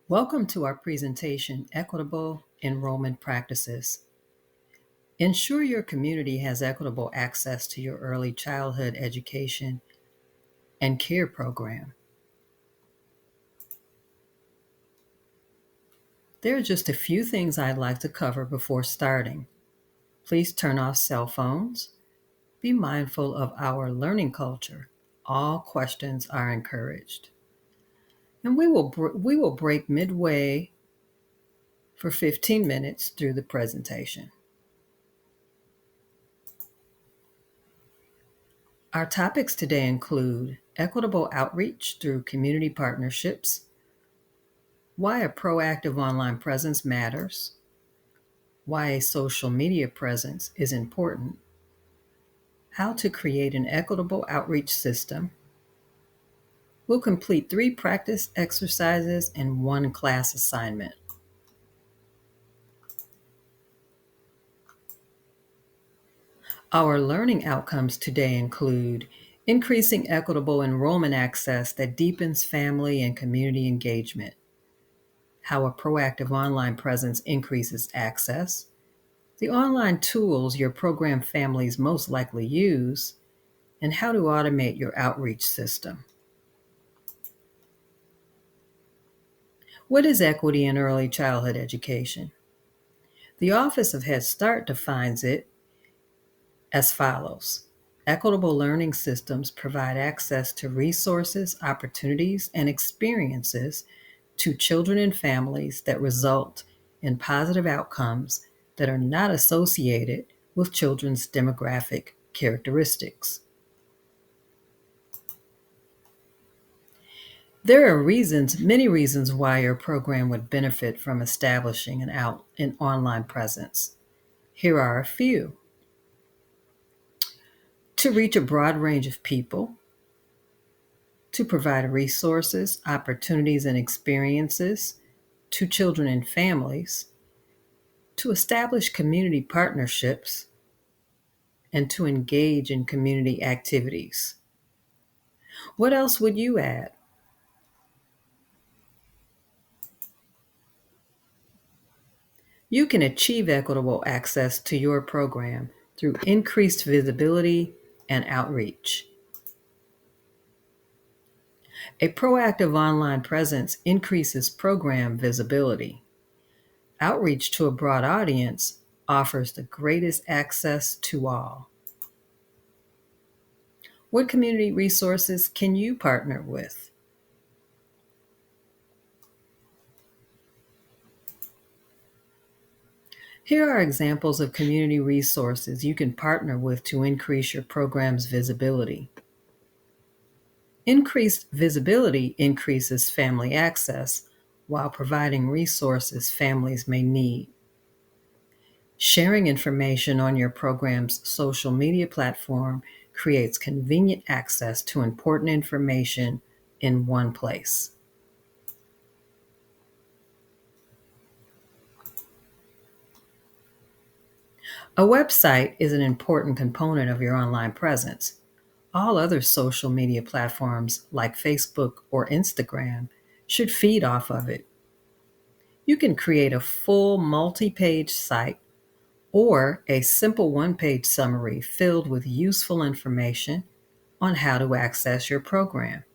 Welcome to our presentation, Equitable Enrollment Practices. Ensure your community has equitable access to your early childhood education and care program. There are just a few things I'd like to cover before starting. Please turn off cell phones. Be mindful of our learning culture. All questions are encouraged. And we will break midway for 15 minutes through the presentation. Our topics today include equitable outreach through community partnerships, why a proactive online presence matters, why a social media presence is important, how to create an equitable outreach system. We'll complete 3 practice exercises and 1 class assignment. Our learning outcomes today include increasing equitable enrollment access that deepens family and community engagement, how a proactive online presence increases access, the online tools your program families most likely use, and how to automate your outreach system. What is equity in early childhood education? The Office of Head Start defines it as follows. Equitable learning systems provide access to resources, opportunities, and experiences to children and families that result in positive outcomes that are not associated with children's demographic characteristics. There are many reasons why your program would benefit from establishing an online presence. Here are a few. To reach a broad range of people, to provide resources, opportunities, and experiences to children and families, to establish community partnerships, and to engage in community activities. What else would you add? You can achieve equitable access to your program through increased visibility and outreach. A proactive online presence increases program visibility. Outreach to a broad audience offers the greatest access to all. What community resources can you partner with? Here are examples of community resources you can partner with to increase your program's visibility. Increased visibility increases family access while providing resources families may need. Sharing information on your program's social media platform creates convenient access to important information in one place. A website is an important component of your online presence. All other social media platforms like Facebook or Instagram should feed off of it. You can create a full multi-page site or a simple one-page summary filled with useful information on how to access your program.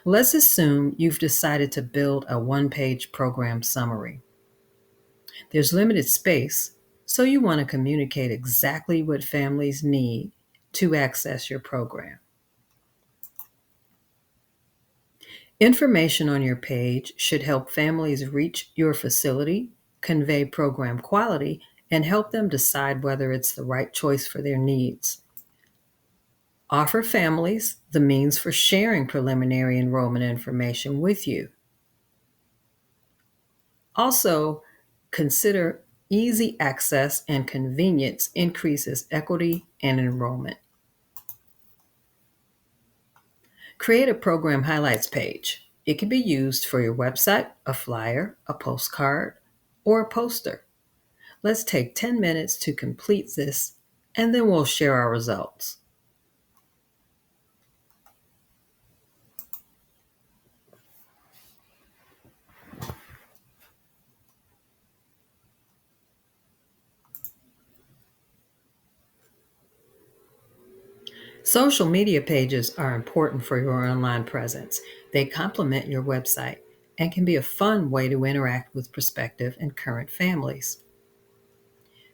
Let's assume you've decided to build a one-page program summary. There's limited space, so you want to communicate exactly what families need to access your program. Information on your page should help families reach your facility, convey program quality, and help them decide whether it's the right choice for their needs. Offer families the means for sharing preliminary enrollment information with you. Also, consider easy access and convenience increases equity and enrollment. Create a program highlights page. It can be used for your website, a flyer, a postcard, or a poster. Let's take 10 minutes to complete this, and then we'll share our results. Social media pages are important for your online presence. They complement your website and can be a fun way to interact with prospective and current families.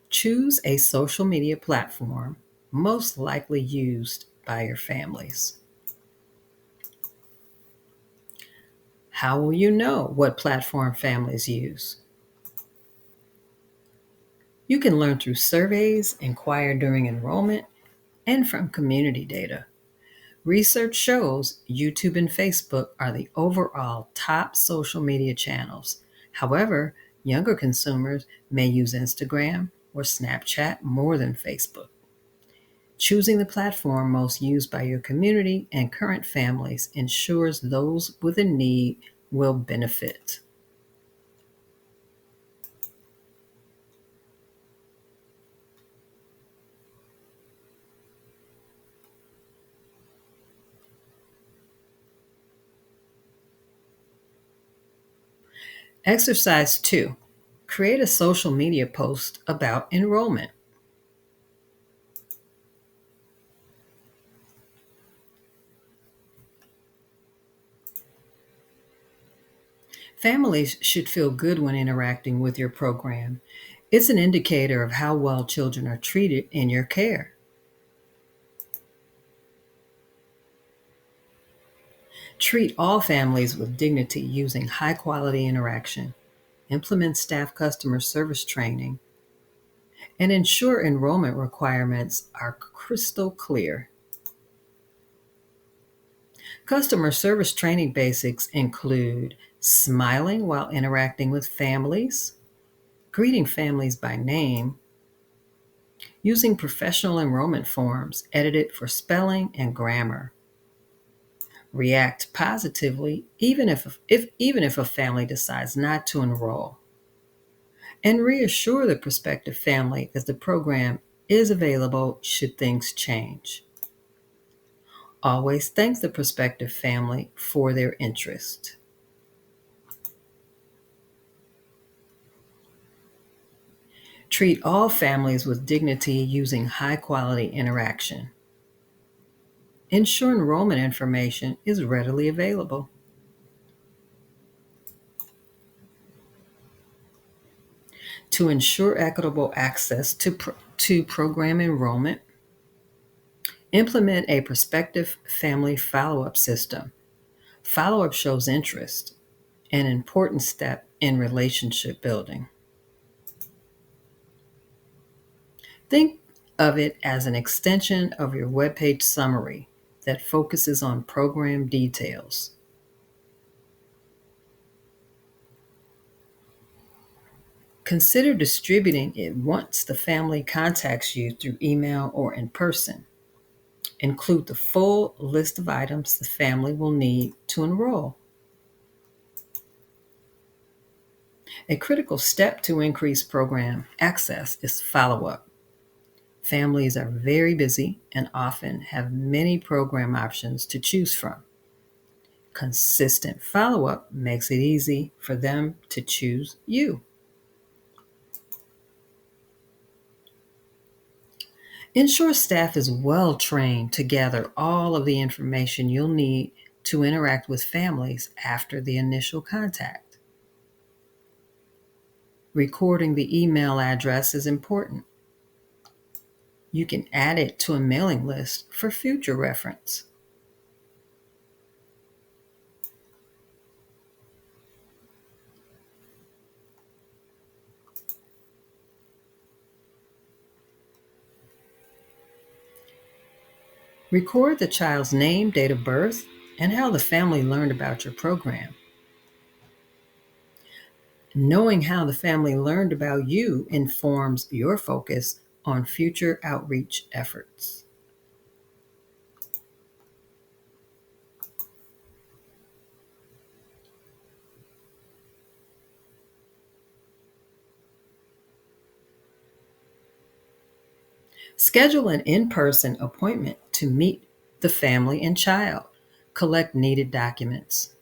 Choose a social media platform most likely used by your families. How will you know what platform families use? You can learn through surveys, inquire during enrollment, and from community data. Research shows YouTube and Facebook are the overall top social media channels. However, younger consumers may use Instagram or Snapchat more than Facebook. Choosing the platform most used by your community and current families ensures those with a need will benefit. Exercise 2. Create a social media post about enrollment. Families should feel good when interacting with your program. It's an indicator of how well children are treated in your care. Treat all families with dignity using high quality interaction. Implement staff customer service training and ensure enrollment requirements are crystal clear. Customer service training basics include smiling while interacting with families, greeting families by name, using professional enrollment forms edited for spelling and grammar. React positively even if a family decides not to enroll. And reassure the prospective family that the program is available should things change. Always thank the prospective family for their interest. Treat all families with dignity using high quality interaction. Ensure enrollment information is readily available. To ensure equitable access to program enrollment, implement a prospective family follow up system. Follow up shows interest, an important step in relationship building. Think of it as an extension of your webpage summary that focuses on program details. Consider distributing it once the family contacts you through email or in person. Include the full list of items the family will need to enroll. A critical step to increase program access is follow up. Families are very busy and often have many program options to choose from. Consistent follow up makes it easy for them to choose you. Ensure staff is well trained to gather all of the information you'll need to interact with families after the initial contact. Recording the email address is important. You can add it to a mailing list for future reference. Record the child's name, date of birth, and how the family learned about your program. Knowing how the family learned about you informs your focus, on future outreach efforts. Schedule an in person appointment to meet the family and child. Collect needed documents.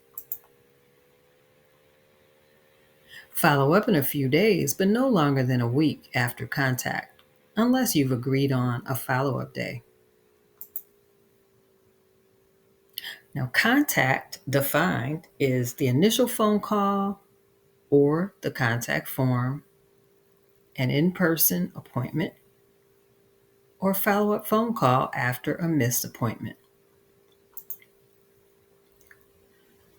Follow up in a few days, but no longer than a week after contact, unless you've agreed on a follow up day. Now, contact defined is the initial phone call or the contact form, an in person appointment, or follow up phone call after a missed appointment.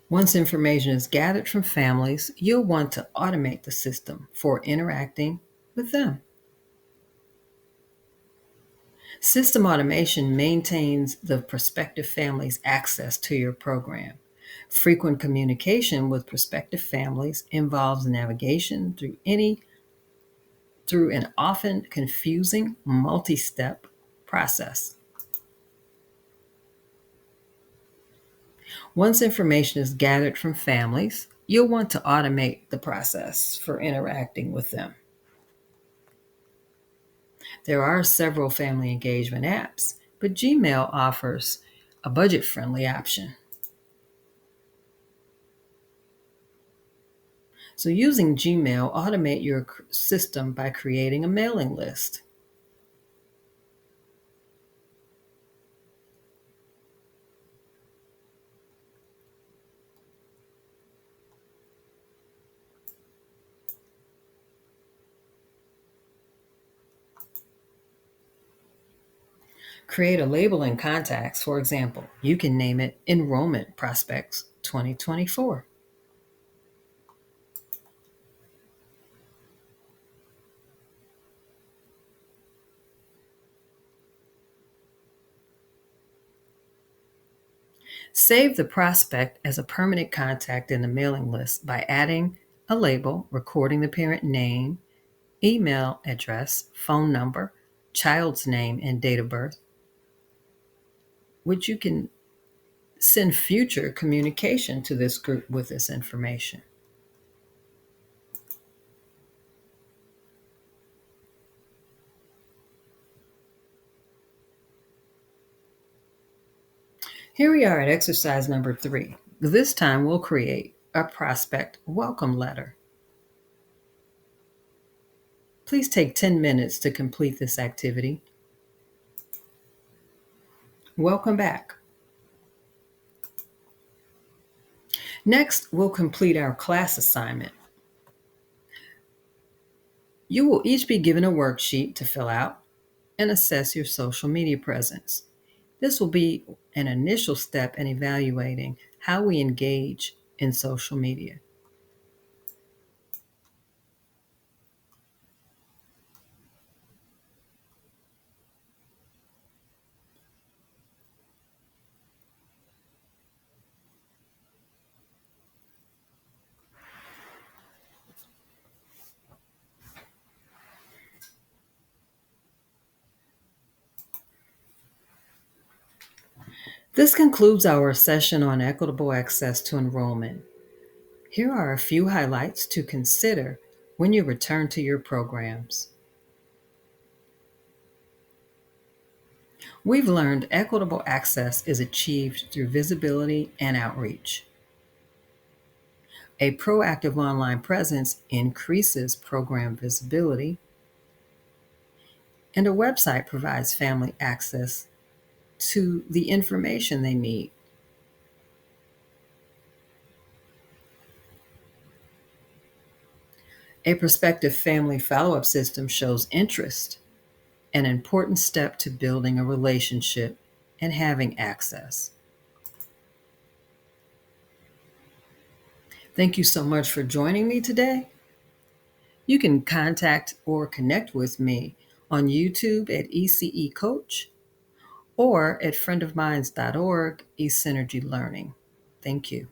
Once information is gathered from families, you'll want to automate the system for interacting with them. System automation maintains the prospective family's access to your program. Frequent communication with prospective families involves navigation through an often confusing multi-step process. Once information is gathered from families, you'll want to automate the process for interacting with them. There are several family engagement apps, but Gmail offers a budget friendly option. So, using Gmail, automate your system by creating a mailing list. Create a label in contacts. For example, you can name it Enrollment Prospects 2024. Save the prospect as a permanent contact in the mailing list by adding a label, recording the parent name, email address, phone number, child's name, and date of birth, which you can send future communication to this group with this information. Here we are at exercise number 3. This time we'll create a prospect welcome letter. Please take 10 minutes to complete this activity. Welcome back. Next, we'll complete our class assignment. You will each be given a worksheet to fill out and assess your social media presence. This will be an initial step in evaluating how we engage in social media. This concludes our session on equitable access to enrollment. Here are a few highlights to consider when you return to your programs. We've learned equitable access is achieved through visibility and outreach. A proactive online presence increases program visibility, and a website provides family access to the information they need. A prospective family follow-up system shows interest, an important step to building a relationship and having access. Thank you so much for joining me today. You can contact or connect with me on YouTube at ECE Coach or at friendofminds.org eSynergy Learning. Thank you.